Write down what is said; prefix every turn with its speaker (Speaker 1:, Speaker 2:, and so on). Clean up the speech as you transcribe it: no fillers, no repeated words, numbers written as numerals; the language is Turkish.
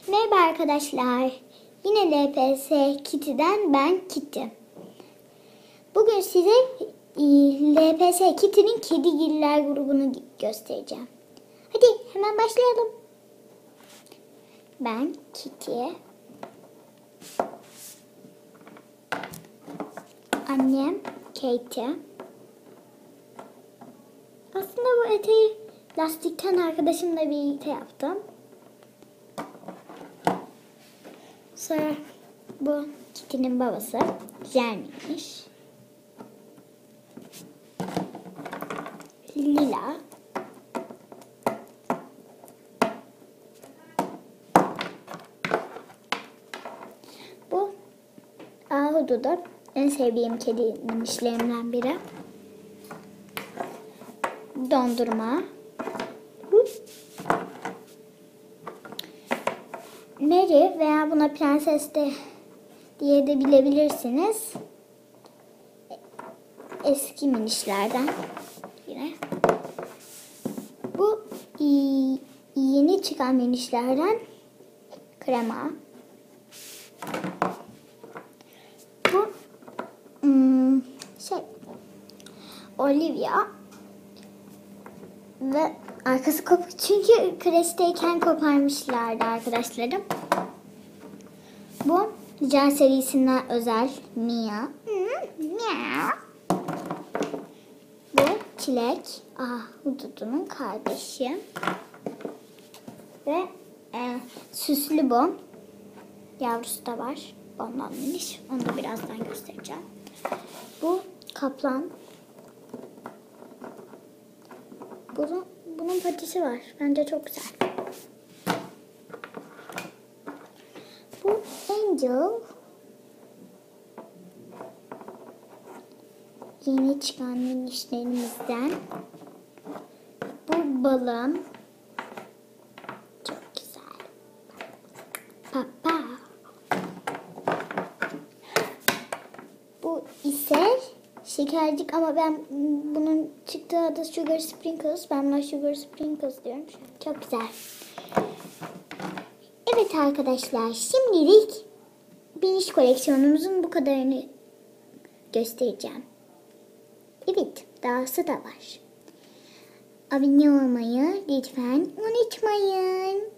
Speaker 1: Merhaba arkadaşlar. Yine LPS Kitty'den ben Kitty. Bugün size LPS Kitty'nin Kedigiller grubunu göstereceğim. Hadi hemen başlayalım. Ben Kitty. Annem Katie. Aslında bu eteği lastikten arkadaşımla birlikte yaptım. Sonra bu Kitty'nin babası Miniş. Lila. Bu ahududu da en sevdiğim kedi minişlerimden biri. Dondurma. Mary veya buna prenses de diye de bilebilirsiniz. Eski minişlerden yine. Bu yeni çıkan minişlerden krema. Bu Olivia ve arkası kopuk çünkü kreşteyken koparmışlardı arkadaşlarım. Bu Jen serisinden özel Mia. Bu Çilek. Hududunun kardeşi. Ve süslü bu. Yavrusu da var. Ondan miniş. Onu da birazdan göstereceğim. Bu kaplan. Bunun patisi var. Bence çok güzel. Bu Angel. Yeni çıkan minişlerimizden. Bu balım. Çok güzel. Papa. Bu ise şekercik ama ben bunun çıktığı adı Sugar Sprinkles. Ben buna Sugar Sprinkles diyorum. Çok güzel. Evet arkadaşlar, şimdilik Miniş koleksiyonumuzun bu kadarını göstereceğim. Evet, dahası da var. Abone olmayı lütfen unutmayın.